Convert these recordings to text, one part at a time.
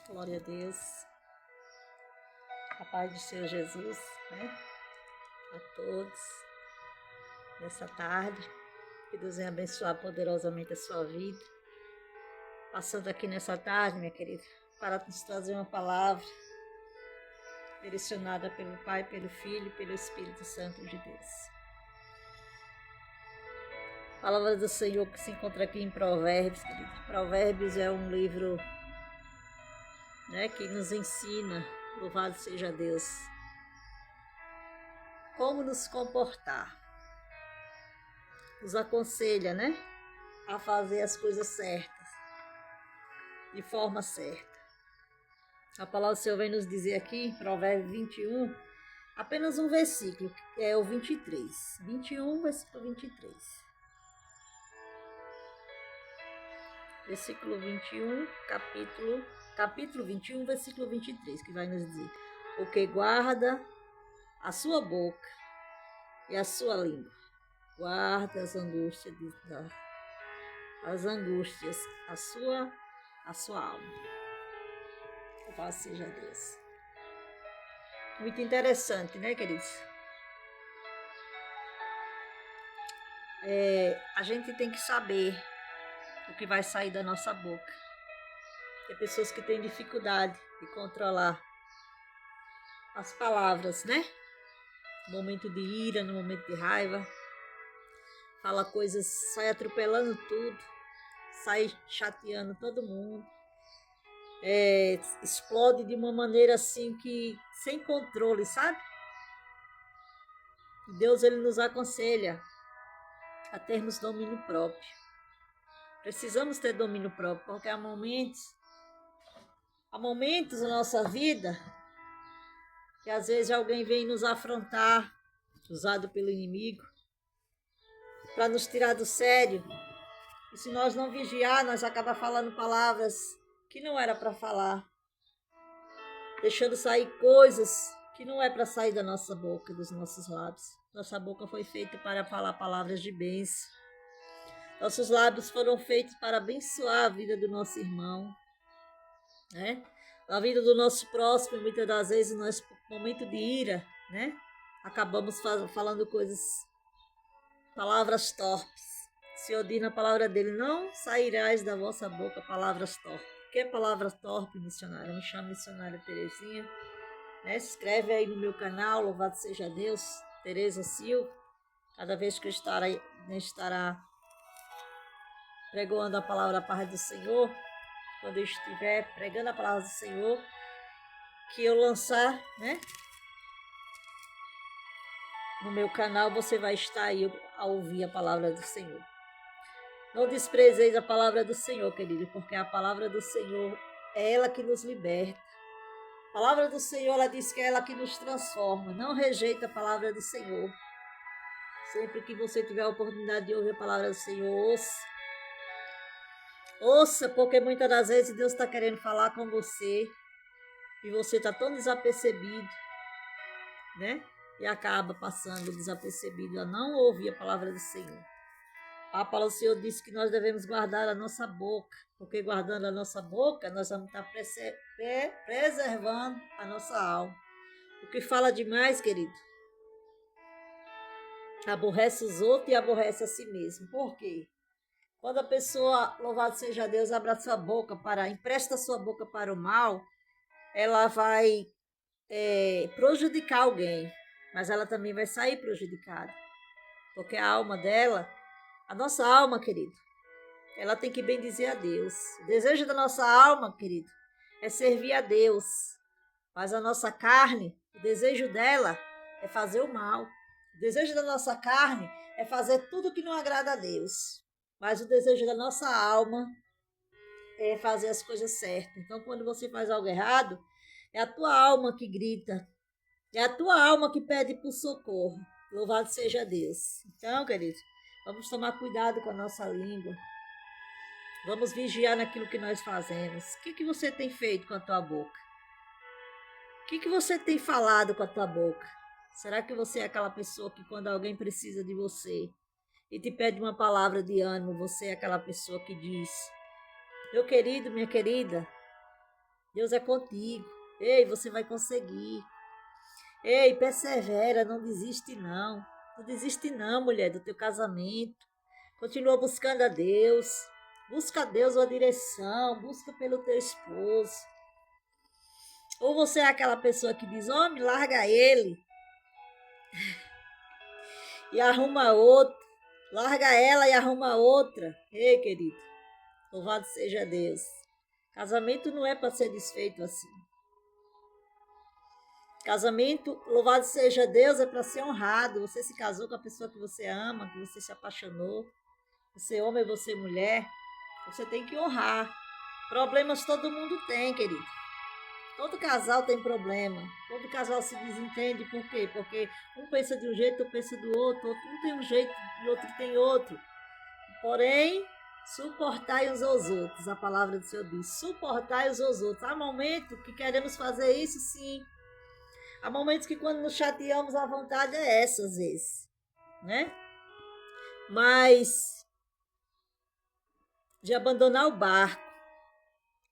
Glória a Deus. A paz do Senhor Jesus, né? A todos nessa tarde. Que Deus venha abençoar poderosamente a sua vida. Passando aqui nessa tarde, minha querida, para nos trazer uma palavra direcionada pelo Pai, pelo Filho e pelo Espírito Santo de Deus. A palavra do Senhor que se encontra aqui em Provérbios, querida. Provérbios é um livro, né, que nos ensina, louvado seja Deus, como nos comportar. Nos aconselha, né, a fazer as coisas certas, de forma certa. A palavra do Senhor vem nos dizer aqui, em Provérbios 21, apenas um versículo, que é o 23. 21, versículo 23. Versículo 21, capítulo 21, versículo 23, que vai nos dizer: o que guarda a sua boca e a sua língua, guarda as angústias, a sua alma. Louvado seja Deus. Muito interessante, né, queridos? A gente tem que saber o que vai sair da nossa boca. Tem pessoas que têm dificuldade de controlar as palavras, né? No momento de ira, no momento de raiva. Fala coisas, sai atropelando tudo, sai chateando todo mundo. Explode de uma maneira assim que sem controle, sabe? Deus, ele nos aconselha a termos domínio próprio. Precisamos ter domínio próprio, porque há momentos na nossa vida que às vezes alguém vem nos afrontar, usado pelo inimigo, para nos tirar do sério. E se nós não vigiar, nós acabamos falando palavras que não era para falar, deixando sair coisas que não é para sair da nossa boca, dos nossos lábios. Nossa boca foi feita para falar palavras de bênção. Nossos lábios foram feitos para abençoar a vida do nosso irmão, né? A vida do nosso próximo. Muitas das vezes nós, no momento de ira, né, acabamos falando palavras torpes. O Senhor diz na palavra dele: não sairás da vossa boca palavras torpes. O que é palavra torpe, missionária? Eu me chamo missionária Terezinha, né? Se inscreve aí no meu canal, louvado seja Deus, Tereza Silva. Cada vez que eu estará pregando a palavra da paz do Senhor, quando eu estiver pregando a palavra do Senhor, que eu lançar, né, no meu canal, você vai estar aí a ouvir a palavra do Senhor. Não desprezeis a palavra do Senhor, querido, porque a palavra do Senhor é ela que nos liberta. A palavra do Senhor, ela diz que é ela que nos transforma. Não rejeita a palavra do Senhor. Sempre que você tiver a oportunidade de ouvir a palavra do Senhor, ouça. Ouça, porque muitas das vezes Deus está querendo falar com você e você está tão desapercebido, né? E acaba passando desapercebido a não ouvir a palavra do Senhor. A palavra do Senhor diz que nós devemos guardar a nossa boca, porque guardando a nossa boca, nós vamos estar preservando a nossa alma. O que fala demais, querido, aborrece os outros e aborrece a si mesmo. Por quê? Quando a pessoa, louvado seja Deus, abre a sua boca empresta a sua boca para o mal, ela vai prejudicar alguém, mas ela também vai sair prejudicada. Porque a alma dela, a nossa alma, querido, ela tem que bendizer a Deus. O desejo da nossa alma, querido, é servir a Deus. Mas a nossa carne, o desejo dela é fazer o mal. O desejo da nossa carne é fazer tudo que não agrada a Deus. Mas o desejo da nossa alma é fazer as coisas certas. Então, quando você faz algo errado, é a tua alma que grita. É a tua alma que pede por socorro. Louvado seja Deus. Então, queridos, vamos tomar cuidado com a nossa língua. Vamos vigiar naquilo que nós fazemos. O que você tem feito com a tua boca? O que você tem falado com a tua boca? Será que você é aquela pessoa que quando alguém precisa de você e te pede uma palavra de ânimo, você é aquela pessoa que diz: meu querido, minha querida, Deus é contigo. Ei, você vai conseguir. Ei, persevera, não desiste não. Não desiste não, mulher, do teu casamento. Continua buscando a Deus. Busca a Deus uma direção. Busca pelo teu esposo. Ou você é aquela pessoa que diz, homem, larga ele. E arruma outro. Larga ela e arruma outra. Ei, querido. Louvado seja Deus. Casamento não é para ser desfeito assim. Casamento, louvado seja Deus, é para ser honrado. Você se casou com a pessoa que você ama, que você se apaixonou. Você homem e você mulher. Você tem que honrar. Problemas todo mundo tem, querido. Todo casal tem problema. Todo casal se desentende. Por quê? Porque um pensa de um jeito, outro pensa do outro. Um tem um jeito e outro tem outro. Porém, suportai uns aos outros. A palavra do Senhor diz, suportai uns aos outros. Há momentos que queremos fazer isso, sim. Há momentos que quando nos chateamos, a vontade é essa, às vezes. Né? Mas de abandonar o barco.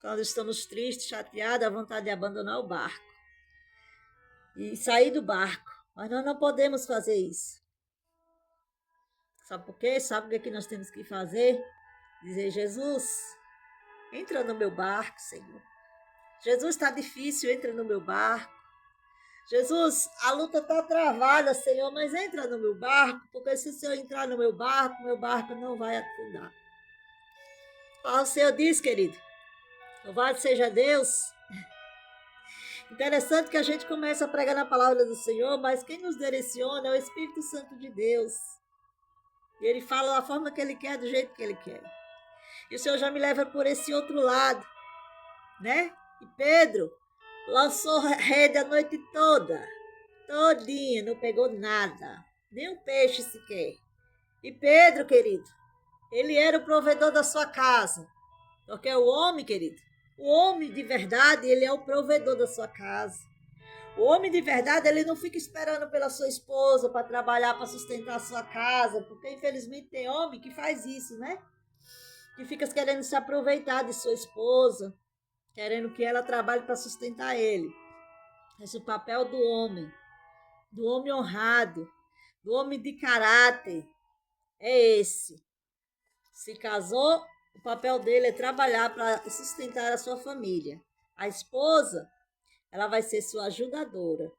Quando estamos tristes, chateados, a vontade de abandonar o barco. E sair do barco. Mas nós não podemos fazer isso. Sabe por quê? Sabe o que é que nós temos que fazer? Dizer, Jesus, entra no meu barco, Senhor. Jesus, está difícil, entra no meu barco. Jesus, a luta está travada, Senhor, mas entra no meu barco, porque se o Senhor entrar no meu barco não vai afundar. O Senhor diz, querido, louvado seja Deus. Interessante que a gente começa a pregar na palavra do Senhor, mas quem nos direciona é o Espírito Santo de Deus. E Ele fala da forma que Ele quer, do jeito que Ele quer. E o Senhor já me leva por esse outro lado, né? E Pedro lançou rede a noite toda, todinha, não pegou nada, nem um peixe sequer. E Pedro, querido, ele era o provedor da sua casa, porque o homem, querido, o homem de verdade, ele é o provedor da sua casa. O homem de verdade, ele não fica esperando pela sua esposa para trabalhar, para sustentar a sua casa, porque infelizmente tem homem que faz isso, né? Que fica querendo se aproveitar de sua esposa, querendo que ela trabalhe para sustentar ele. Esse é o papel do homem honrado, do homem de caráter, é esse. Se casou, o papel dele é trabalhar para sustentar a sua família. A esposa, ela vai ser sua ajudadora.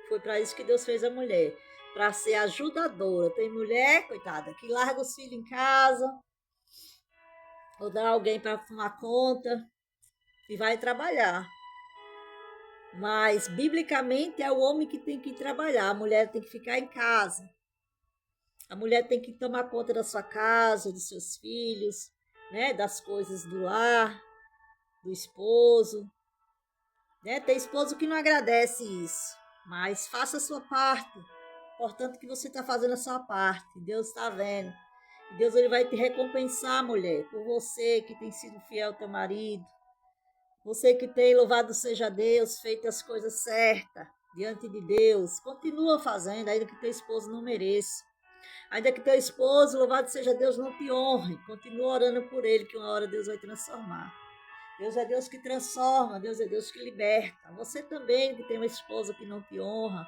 Foi para isso que Deus fez a mulher, para ser ajudadora. Tem mulher, coitada, que larga os filhos em casa, ou dá alguém para tomar conta e vai trabalhar. Mas, biblicamente, é o homem que tem que trabalhar. A mulher tem que ficar em casa. A mulher tem que tomar conta da sua casa, dos seus filhos, né? Das coisas do lar, do esposo. Né? Tem esposo que não agradece isso. Mas faça a sua parte. Portanto, que você está fazendo a sua parte. Deus está vendo. E Deus ele vai te recompensar, mulher, por você que tem sido fiel ao teu marido. Você que tem, louvado seja Deus, feito as coisas certas diante de Deus. Continua fazendo, ainda que teu esposo não mereça. Ainda que teu esposo, louvado seja Deus, não te honre. Continua orando por ele, que uma hora Deus vai transformar. Deus é Deus que transforma, Deus é Deus que liberta. Você também que tem uma esposa que não te honra,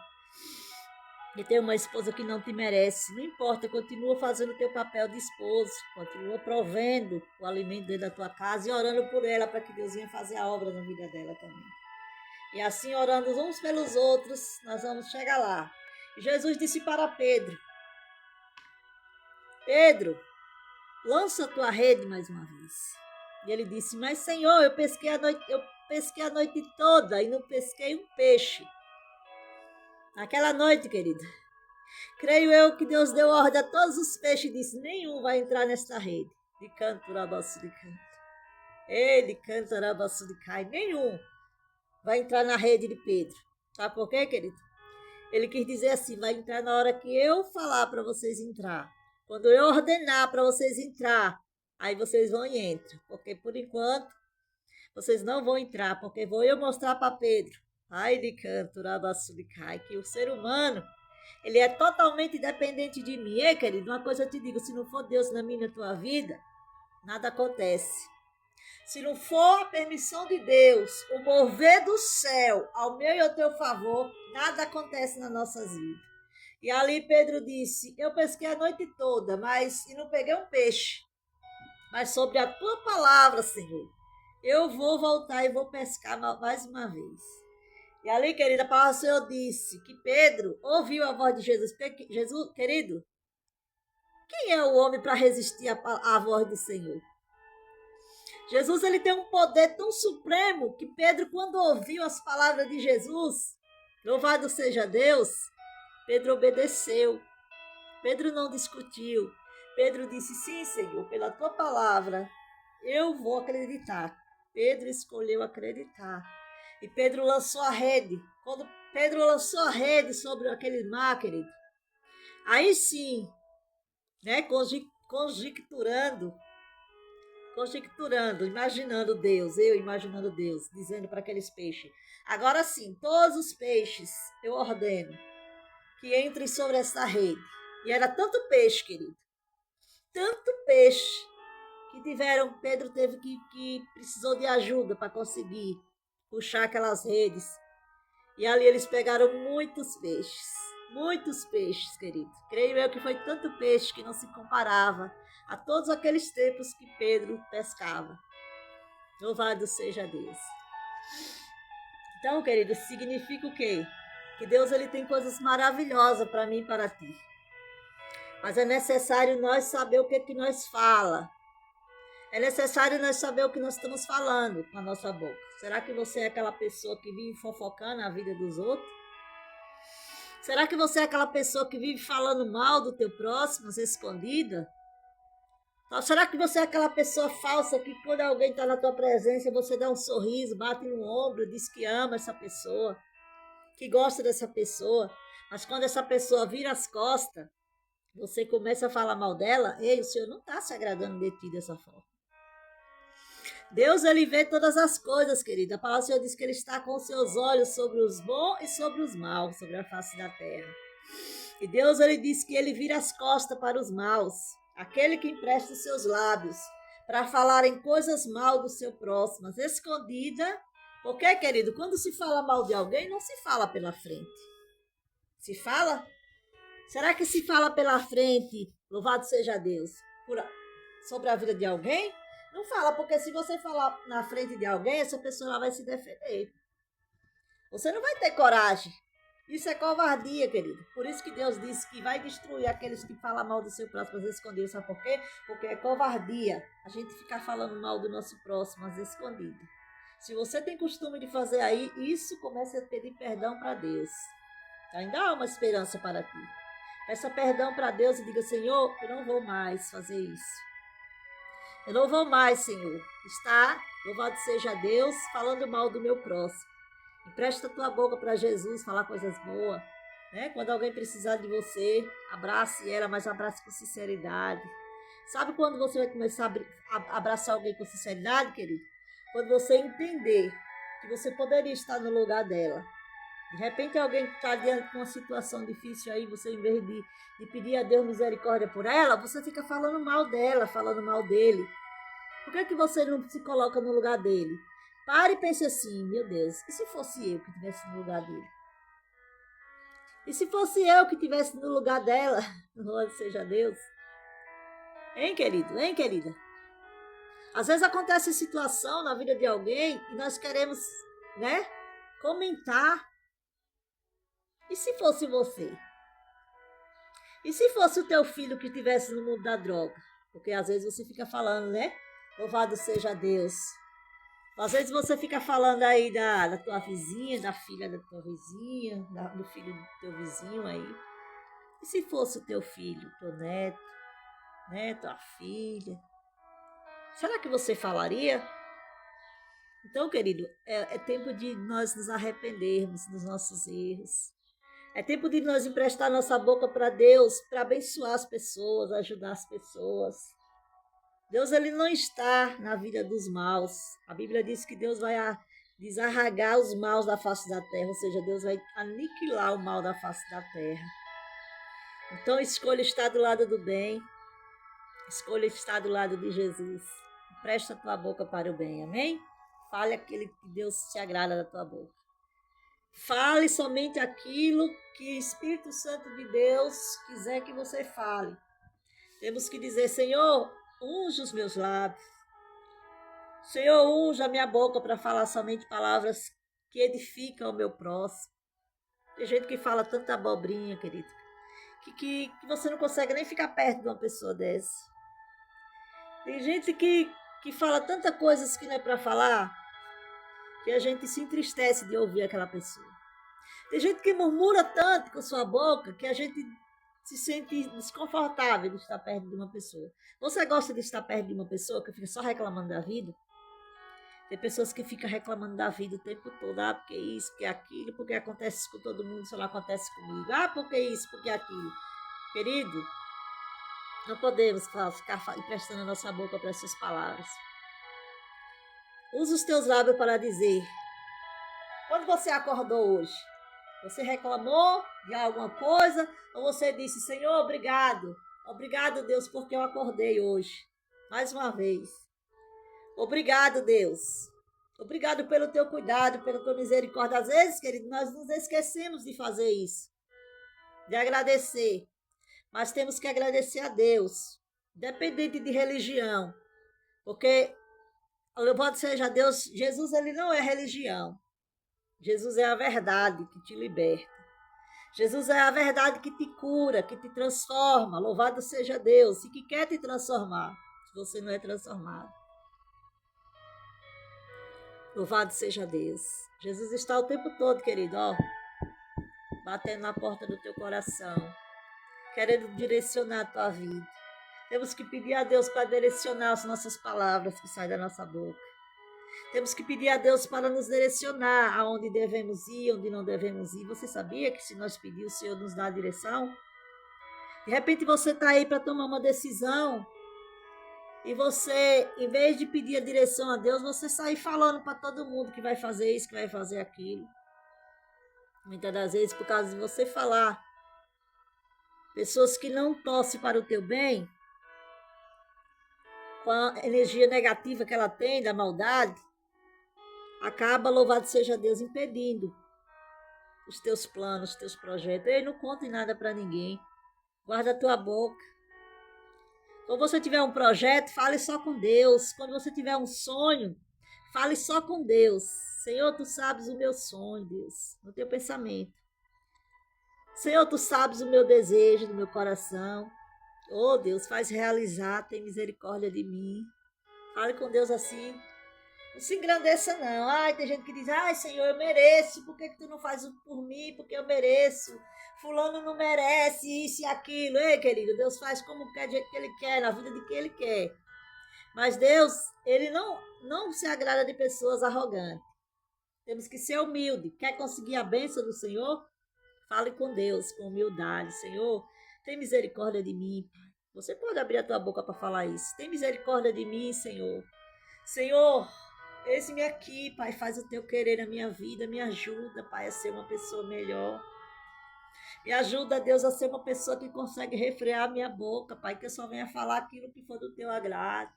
que tem uma esposa que não te merece. Não importa, continua fazendo o teu papel de esposo. Continua provendo o alimento dentro da tua casa e orando por ela para que Deus venha fazer a obra na vida dela também. E assim, orando uns pelos outros, nós vamos chegar lá. E Jesus disse para Pedro, Pedro, lança a tua rede mais uma vez. E ele disse, mas Senhor, eu pesquei a noite toda e não pesquei um peixe. Naquela noite, querido, creio eu que Deus deu ordem a todos os peixes e disse, nenhum vai entrar nesta rede. De canto, rabaço de canto. Ele canta, rabaço de cai. Nenhum vai entrar na rede de Pedro. Sabe por quê, querido? Ele quis dizer assim, vai entrar na hora que eu falar para vocês entrar. Quando eu ordenar para vocês entrar, aí vocês vão e entram. Porque por enquanto, vocês não vão entrar, porque vou eu mostrar para Pedro. Ai de canto, rabaço de cai, que o ser humano, ele é totalmente dependente de mim. Ei, querido, uma coisa eu te digo, se não for Deus na minha e na tua vida, nada acontece. Se não for a permissão de Deus, o mover do céu ao meu e ao teu favor, nada acontece nas nossas vidas. E ali Pedro disse, eu pesquei a noite toda, e não peguei um peixe. Mas sobre a tua palavra, Senhor, eu vou voltar e vou pescar mais uma vez. E ali, querida, a palavra do Senhor disse que Pedro ouviu a voz de Jesus. Jesus, querido, quem é o homem para resistir à voz do Senhor? Jesus, ele tem um poder tão supremo que Pedro, quando ouviu as palavras de Jesus, louvado seja Deus, Pedro obedeceu. Pedro não discutiu. Pedro disse, sim, Senhor, pela tua palavra, eu vou acreditar. Pedro escolheu acreditar. E Pedro lançou a rede. Quando Pedro lançou a rede sobre aquele mar, querido, aí sim, né, conjecturando, imaginando Deus, eu imaginando Deus, dizendo para aqueles peixes, agora sim, todos os peixes eu ordeno que entrem sobre essa rede. E era tanto peixe, querido, tanto peixe, que Pedro teve que precisou de ajuda para conseguir puxar aquelas redes. E ali eles pegaram muitos peixes, querido. Creio eu que foi tanto peixe que não se comparava a todos aqueles tempos que Pedro pescava. Louvado seja Deus. Então, querido, significa o quê? Que Deus ele tem coisas maravilhosas para mim e para ti. Mas é necessário nós saber o que nós fala. É necessário nós saber o que nós estamos falando com a nossa boca. Será que você é aquela pessoa que vive fofocando a vida dos outros? Será que você é aquela pessoa que vive falando mal do teu próximo, escondida? Ou será que você é aquela pessoa falsa que quando alguém está na tua presença, você dá um sorriso, bate no ombro, diz que ama essa pessoa, que gosta dessa pessoa, mas quando essa pessoa vira as costas, você começa a falar mal dela, ei, o Senhor não está se agradando de ti dessa forma. Deus, ele vê todas as coisas, querida. A palavra do Senhor diz que ele está com os seus olhos sobre os bons e sobre os maus, sobre a face da terra. E Deus, ele diz que ele vira as costas para os maus, aquele que empresta os seus lábios para falar em coisas mal do seu próximo, escondida. Porque, querido, quando se fala mal de alguém, não se fala pela frente. Se fala? Será que se fala pela frente, louvado seja Deus, sobre a vida de alguém? Não fala, porque se você falar na frente de alguém, essa pessoa ela vai se defender. Você não vai ter coragem. Isso é covardia, querido. Por isso que Deus disse que vai destruir aqueles que falam mal do seu próximo às escondidas. Sabe por quê? Porque é covardia a gente ficar falando mal do nosso próximo às escondidas. Se você tem costume de fazer aí, isso começa a pedir perdão para Deus. Ainda há uma esperança para ti. Peça perdão para Deus e diga, Senhor, eu não vou mais fazer isso. Eu não vou mais, Senhor, estar, louvado seja Deus, falando mal do meu próximo. Empresta a tua boca para Jesus, falar coisas boas. Né? Quando alguém precisar de você, abrace ela, mas abrace com sinceridade. Sabe quando você vai começar a abraçar alguém com sinceridade, querido? Quando você entender que você poderia estar no lugar dela. De repente alguém que está diante de uma situação difícil aí, você em vez de pedir a Deus misericórdia por ela, você fica falando mal dela, falando mal dele. Por que você não se coloca no lugar dele? Pare e pense assim, meu Deus, e se fosse eu que estivesse no lugar dele? E se fosse eu que estivesse no lugar dela? Louvado seja Deus. Hein, querido? Hein, querida? Às vezes acontece situação na vida de alguém e nós queremos, né, comentar. E se fosse você? E se fosse o teu filho que estivesse no mundo da droga? Porque às vezes você fica falando, né? Louvado seja Deus. Às vezes você fica falando aí da tua vizinha, da filha da tua vizinha, do filho do teu vizinho aí. E se fosse o teu filho, teu neto, né? Tua filha? Será que você falaria? Então, querido, é tempo de nós nos arrependermos dos nossos erros. É tempo de nós emprestar nossa boca para Deus, para abençoar as pessoas, ajudar as pessoas. Deus ele não está na vida dos maus. A Bíblia diz que Deus vai desarragar os maus da face da terra, ou seja, Deus vai aniquilar o mal da face da terra. Então, escolha estar do lado do bem, escolha estar do lado de Jesus. Empresta a tua boca para o bem, amém? Fale aquilo que Deus se agrada da tua boca. Fale somente aquilo que o Espírito Santo de Deus quiser que você fale. Temos que dizer, Senhor, unge os meus lábios. Senhor, unge a minha boca para falar somente palavras que edificam o meu próximo. Tem gente que fala tanta abobrinha, querido, que você não consegue nem ficar perto de uma pessoa dessa. Tem gente que fala tanta coisas que não é para falar, que a gente se entristece de ouvir aquela pessoa. Tem gente que murmura tanto com sua boca que a gente se sente desconfortável de estar perto de uma pessoa. Você gosta de estar perto de uma pessoa que fica só reclamando da vida? Tem pessoas que ficam reclamando da vida o tempo todo. Ah, porque isso, porque aquilo, porque acontece isso com todo mundo, só não acontece comigo. Ah, porque isso, porque aquilo. Querido, não podemos ficar emprestando a nossa boca para essas palavras. Usa os teus lábios para dizer. Quando você acordou hoje, você reclamou de alguma coisa ou você disse, Senhor, obrigado. Obrigado, Deus, porque eu acordei hoje. Mais uma vez. Obrigado, Deus. Obrigado pelo teu cuidado, pela tua misericórdia. Às vezes, querido, nós nos esquecemos de fazer isso. De agradecer. Mas temos que agradecer a Deus. Independente de religião. Porque, louvado seja Deus, Jesus ele não é religião. Jesus é a verdade que te liberta. Jesus é a verdade que te cura, que te transforma. Louvado seja Deus. E que quer te transformar, se você não é transformado. Louvado seja Deus. Jesus está o tempo todo, querido, ó, batendo na porta do teu coração, querendo direcionar a tua vida. Temos que pedir a Deus para direcionar as nossas palavras que saem da nossa boca. Temos que pedir a Deus para nos direcionar aonde devemos ir, onde não devemos ir. Você sabia que se nós pedir, o Senhor nos dá a direção? De repente você está aí para tomar uma decisão e você, em vez de pedir a direção a Deus, você sai falando para todo mundo que vai fazer isso, que vai fazer aquilo. Muitas das vezes, por causa de você falar, pessoas que não torcem para o teu bem, com a energia negativa que ela tem, da maldade, acaba, louvado seja Deus, impedindo os teus planos, os teus projetos. Ei, não conte nada para ninguém. Guarda a tua boca. Quando você tiver um projeto, fale só com Deus. Quando você tiver um sonho, fale só com Deus. Senhor, tu sabes o meu sonho, Deus, no teu pensamento. Senhor, tu sabes o meu desejo do meu coração. Oh, Deus, faz realizar, tem misericórdia de mim. Fale com Deus assim. Não se engrandeça, não. Ai, tem gente que diz, ai, Senhor, eu mereço. Por que tu não faz por mim? Porque eu mereço. Fulano não merece isso e aquilo. Ei, querido, Deus faz como quer, do jeito que Ele quer, na vida de quem Ele quer. Mas Deus, Ele não se agrada de pessoas arrogantes. Temos que ser humilde. Quer conseguir a bênção do Senhor? Fale com Deus, com humildade. Senhor, tem misericórdia de mim. Você pode abrir a tua boca para falar isso. Tem misericórdia de mim, Senhor. Senhor, eis-me aqui, Pai, faz o teu querer na minha vida. Me ajuda, Pai, a ser uma pessoa melhor. Me ajuda, Deus, a ser uma pessoa que consegue refrear a minha boca, Pai, que eu só venha falar aquilo que for do teu agrado.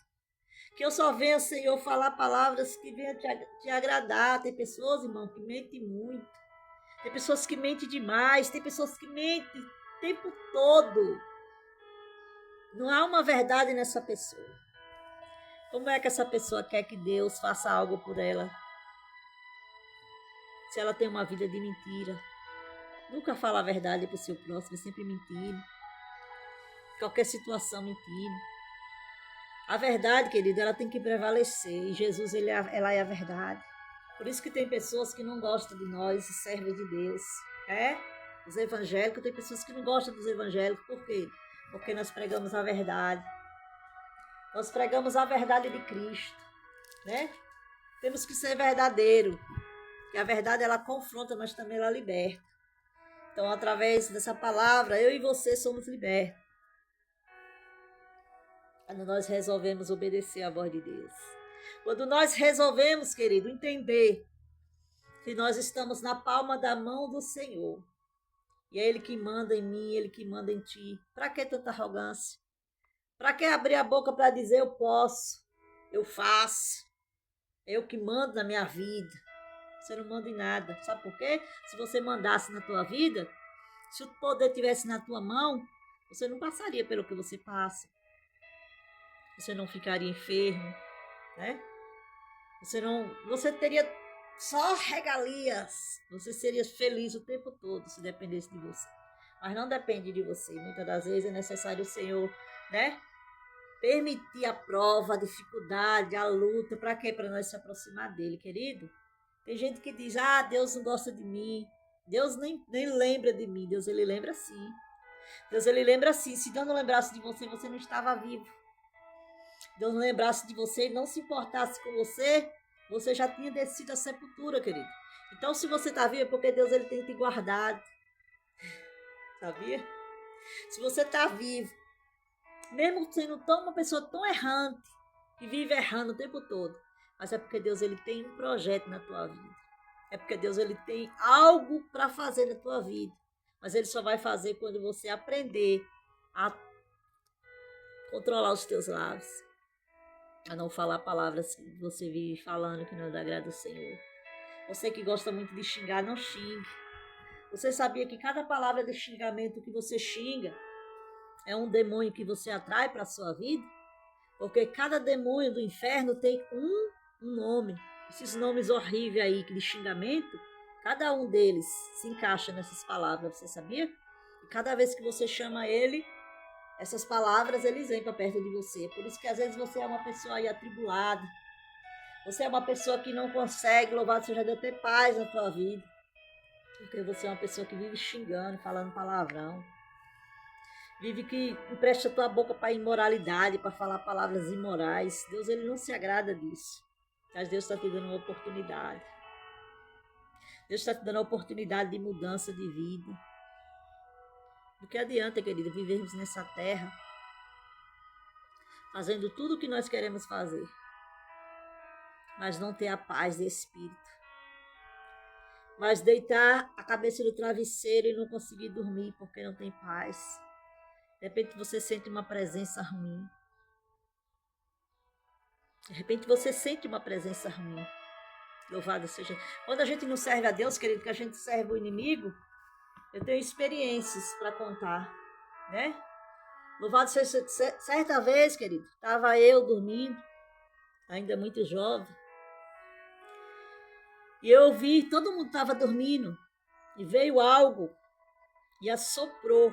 Que eu só venha, Senhor, falar palavras que venham te agradar. Tem pessoas, irmão, que mentem muito. Tem pessoas que mentem demais. Tem pessoas que mentem o tempo todo. Não há uma verdade nessa pessoa. Como é que essa pessoa quer que Deus faça algo por ela? Se ela tem uma vida de mentira. Nunca fala a verdade para o seu próximo, é sempre mentindo. Qualquer situação mentindo. A verdade, querido, ela tem que prevalecer. E Jesus, ela é a verdade. Por isso que tem pessoas que não gostam de nós e servem de Deus. Os evangélicos, tem pessoas que não gostam dos evangélicos. Por quê? Porque nós pregamos a verdade. Nós pregamos a verdade de Cristo, né? Temos que ser verdadeiro. E a verdade, ela confronta, mas também ela liberta. Então, através dessa palavra, eu e você somos libertos. Quando nós resolvemos obedecer à voz de Deus. Quando nós resolvemos, querido, entender que nós estamos na palma da mão do Senhor. E é Ele que manda em mim, Ele que manda em ti. Para que tanta arrogância? Para que abrir a boca para dizer eu posso? eu faço, eu que mando na minha vida. Você não manda em nada. Sabe por quê? Se você mandasse na tua vida, se o poder estivesse na tua mão, você não passaria pelo que você passa. Você não ficaria enfermo, né? Você teria só regalias. Você seria feliz o tempo todo se dependesse de você. Mas não depende de você. Muitas das vezes é necessário o Senhor, né? Permitir a prova, a dificuldade, a luta. Para quê? Para nós se aproximar dele, querido. Tem gente que diz, Deus não gosta de mim. Deus nem lembra de mim. Deus, ele lembra sim. Deus, ele lembra sim. Se Deus não lembrasse de você, você não estava vivo. Deus não lembrasse de você e não se importasse com você, você já tinha descido à sepultura, querido. Então, se você está vivo, é porque Deus ele tem te guardado. Sabia? Se você está vivo, mesmo sendo uma pessoa tão errante, que vive errando o tempo todo, mas é porque Deus ele tem um projeto na tua vida. É porque Deus ele tem algo para fazer na tua vida. Mas ele só vai fazer quando você aprender a controlar os teus lábios. A não falar palavras que você vive falando que não dá agrado ao Senhor. Você que gosta muito de xingar, não xingue. Você sabia que cada palavra de xingamento que você xinga é um demônio que você atrai para a sua vida? Porque cada demônio do inferno tem um nome. Esses nomes horríveis aí de xingamento, cada um deles se encaixa nessas palavras, você sabia? E cada vez que você chama ele, essas palavras, eles vêm para perto de você. Por isso que às vezes você é uma pessoa aí atribulada. Você é uma pessoa que não consegue, louvado seja Deus, ter paz na tua vida. Porque você é uma pessoa que vive xingando, falando palavrão. Vive que empresta a tua boca para imoralidade, para falar palavras imorais. Deus, ele não se agrada disso. Mas Deus está te dando uma oportunidade. Deus está te dando a oportunidade de mudança de vida. Do que adianta, querido, vivermos nessa terra fazendo tudo o que nós queremos fazer, mas não ter a paz de espírito. Mas deitar a cabeça no travesseiro e não conseguir dormir porque não tem paz. De repente você sente uma presença ruim. De repente você sente uma presença ruim. Louvado seja. Quando a gente não serve a Deus, querido, que a gente serve o inimigo, eu tenho experiências para contar, né? Louvado seja. Certa vez, querido, estava eu dormindo, ainda muito jovem, e eu vi, todo mundo estava dormindo, e veio algo e assoprou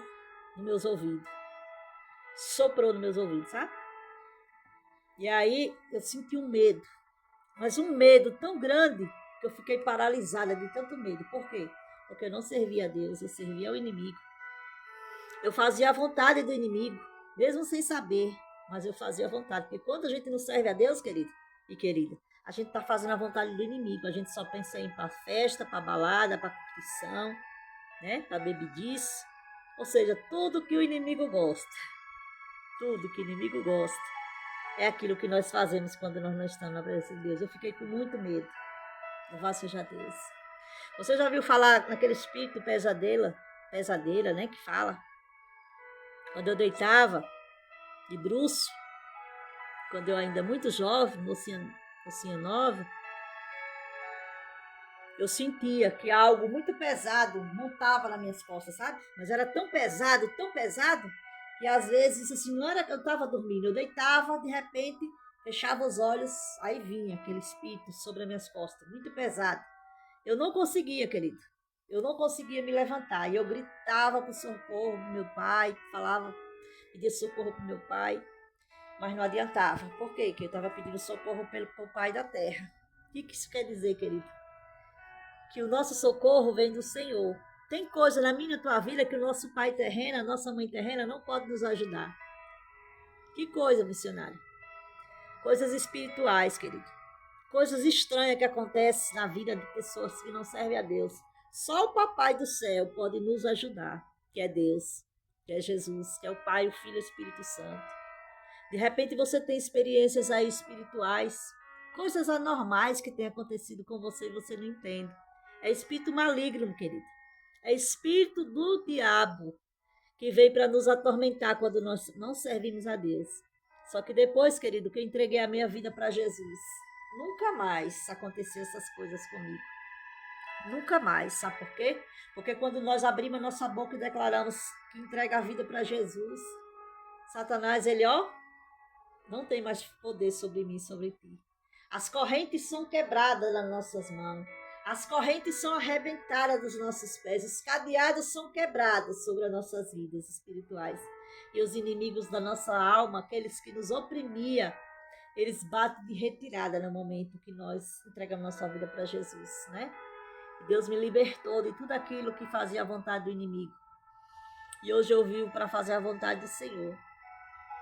nos meus ouvidos. Soprou nos meus ouvidos, sabe? E aí eu senti um medo, mas um medo tão grande que eu fiquei paralisada de tanto medo. Por quê? Porque eu não servia a Deus, eu servia ao inimigo. Eu fazia a vontade do inimigo, mesmo sem saber, mas eu fazia a vontade. Porque quando a gente não serve a Deus, querido e querida, a gente está fazendo a vontade do inimigo. A gente só pensa em ir para festa, para balada, para curtição, né? Para bebidice. Ou seja, tudo que o inimigo gosta. Tudo que o inimigo gosta é aquilo que nós fazemos quando nós não estamos na presença de Deus. Eu fiquei com muito medo. Louvado seja Deus. Você já ouviu falar naquele espírito pesadeira, né? Que fala. Quando eu deitava de bruço, quando eu ainda muito jovem, mocinha nova, eu sentia que algo muito pesado montava nas minhas costas, sabe? Mas era tão pesado, que às vezes, assim, não era que eu estava dormindo, eu deitava, de repente, fechava os olhos, aí vinha aquele espírito sobre as minhas costas, muito pesado. Eu não conseguia, querido, eu não conseguia me levantar, e eu gritava por socorro pro meu pai, pedia socorro pro meu pai, mas não adiantava. Por quê? Porque eu estava pedindo socorro pro pai da terra. O que isso quer dizer, querido? Que o nosso socorro vem do Senhor. Tem coisa na minha e na tua vida que o nosso pai terreno, a nossa mãe terrena não pode nos ajudar. Que coisa, missionário? Coisas espirituais, querido. Coisas estranhas que acontecem na vida de pessoas que não servem a Deus. Só o Papai do céu pode nos ajudar, que é Deus, que é Jesus, que é o Pai, o Filho e o Espírito Santo. De repente você tem experiências aí espirituais, coisas anormais que têm acontecido com você e você não entende. É espírito maligno, querido. É espírito do diabo que vem para nos atormentar quando nós não servimos a Deus. Só que depois, querido, que eu entreguei a minha vida para Jesus, nunca mais aconteceu essas coisas comigo. Nunca mais, sabe por quê? Porque quando nós abrimos a nossa boca e declaramos que entrega a vida para Jesus, Satanás, ele, não tem mais poder sobre mim, sobre ti. As correntes são quebradas nas nossas mãos. As correntes são arrebentadas dos nossos pés. Os cadeados são quebrados sobre as nossas vidas espirituais. E os inimigos da nossa alma, aqueles que nos oprimiam, eles batem de retirada no momento que nós entregamos nossa vida para Jesus, né? E Deus me libertou de tudo aquilo que fazia a vontade do inimigo. E hoje eu vivo para fazer a vontade do Senhor.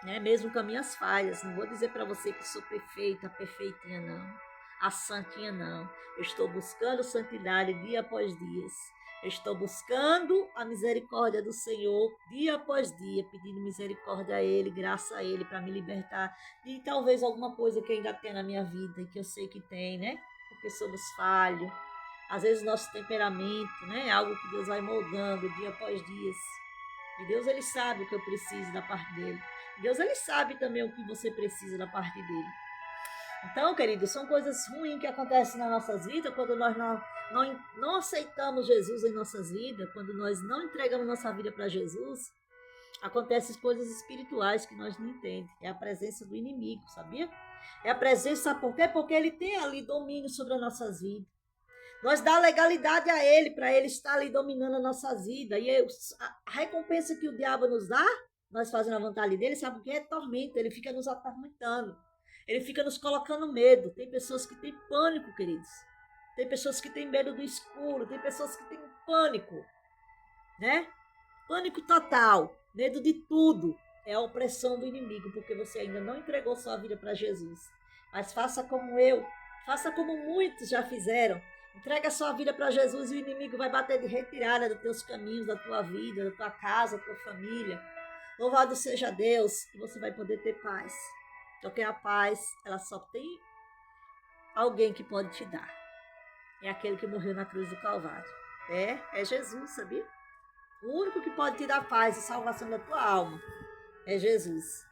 Né? Mesmo com as minhas falhas, não vou dizer para você que sou perfeita, perfeitinha não, a santinha não. Eu estou buscando santidade dia após dia. Eu estou buscando a misericórdia do Senhor dia após dia, pedindo misericórdia a Ele, graça a Ele, para me libertar de talvez alguma coisa que ainda tem na minha vida e que eu sei que tem, né? Porque somos falhos. Às vezes nosso temperamento, né? É algo que Deus vai moldando dia após dia. E Deus, ele sabe o que eu preciso da parte dele. Deus, ele sabe também o que você precisa da parte dele. Então, queridos, são coisas ruins que acontecem nas nossas vidas quando nós não aceitamos Jesus em nossas vidas, quando nós não entregamos nossa vida para Jesus, acontecem coisas espirituais que nós não entendemos. É a presença do inimigo, sabia? É a presença, sabe por quê? Porque ele tem ali domínio sobre as nossas vidas. Nós dá legalidade a ele, para ele estar ali dominando a nossa vida. E a recompensa que o diabo nos dá, nós fazendo a vontade dele, sabe o que é? Tormento. Ele fica nos atormentando. Ele fica nos colocando medo. Tem pessoas que têm pânico, queridos. Tem pessoas que têm medo do escuro. Tem pessoas que têm pânico, né? Pânico total. Medo de tudo. É a opressão do inimigo, porque você ainda não entregou sua vida para Jesus. Mas faça como eu. Faça como muitos já fizeram. Entrega a sua vida para Jesus e o inimigo vai bater de retirada dos teus caminhos, da tua vida, da tua casa, da tua família. Louvado seja Deus e você vai poder ter paz. Porque a paz, ela só tem alguém que pode te dar. É aquele que morreu na cruz do Calvário. É Jesus, sabia? O único que pode te dar paz e salvação da tua alma é Jesus.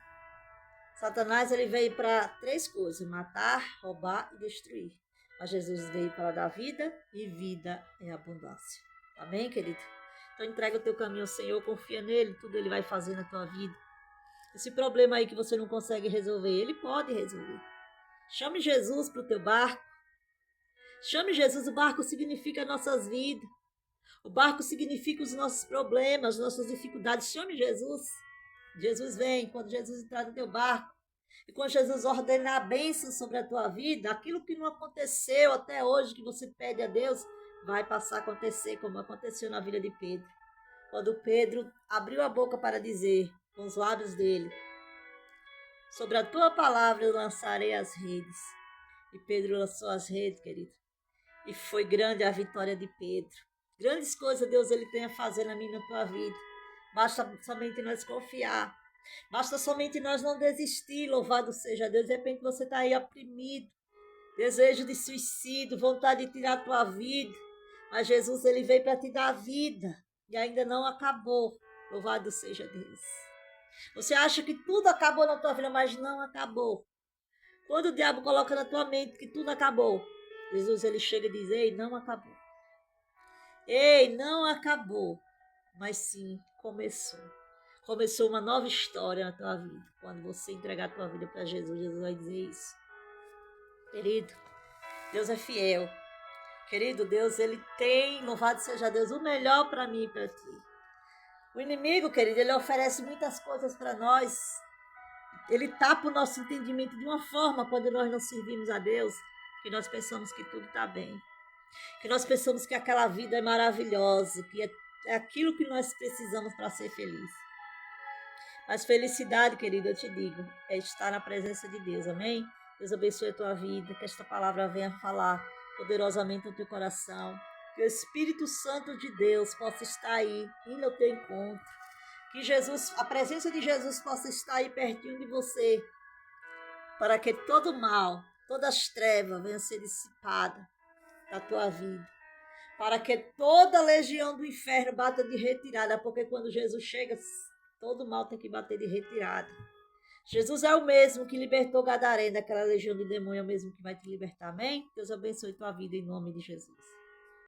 Satanás, ele veio para 3 coisas: matar, roubar e destruir. Mas Jesus veio para dar vida e vida em abundância. Amém, querido? Então entrega o teu caminho ao Senhor, confia nele, tudo ele vai fazer na tua vida. Esse problema aí que você não consegue resolver, ele pode resolver. Chame Jesus para o teu barco. Chame Jesus, o barco significa nossas vidas. O barco significa os nossos problemas, nossas dificuldades. Chame Jesus. Jesus vem, quando Jesus entrar no teu barco, e quando Jesus ordenar a bênção sobre a tua vida, aquilo que não aconteceu até hoje, que você pede a Deus, vai passar a acontecer, como aconteceu na vida de Pedro. Quando Pedro abriu a boca para dizer, com os lábios dele, sobre a tua palavra eu lançarei as redes. E Pedro lançou as redes, querido. E foi grande a vitória de Pedro. Grandes coisas Deus ele tem a fazer na minha e na tua vida. Basta somente nós confiar. Basta somente nós não desistir, louvado seja Deus. De repente você está aí oprimido, desejo de suicídio, vontade de tirar a tua vida. Mas Jesus, ele veio para te dar vida e ainda não acabou. Louvado seja Deus. Você acha que tudo acabou na tua vida, mas não acabou. Quando o diabo coloca na tua mente que tudo acabou, Jesus, ele chega e diz, ei, não acabou. Ei, não acabou. Mas sim, começou. Começou uma nova história na tua vida. Quando você entregar a tua vida para Jesus, Jesus vai dizer isso. Querido, Deus é fiel. Querido, Deus, ele tem, louvado seja Deus, o melhor para mim e para ti. O inimigo, querido, ele oferece muitas coisas para nós. Ele tapa o nosso entendimento de uma forma quando nós não servimos a Deus, que nós pensamos que tudo está bem. Que nós pensamos que aquela vida é maravilhosa, que é aquilo que nós precisamos para ser feliz. Mas felicidade, querido, eu te digo, é estar na presença de Deus, amém? Deus abençoe a tua vida, que esta palavra venha falar poderosamente no teu coração. Que o Espírito Santo de Deus possa estar aí, indo ao teu encontro. Que Jesus, a presença de Jesus possa estar aí pertinho de você, para que todo mal, todas as trevas venham ser dissipadas da tua vida. Para que toda legião do inferno bata de retirada, porque quando Jesus chega, todo mal tem que bater de retirada. Jesus é o mesmo que libertou Gadareno daquela legião de demônio, é o mesmo que vai te libertar, amém? Deus abençoe tua vida em nome de Jesus.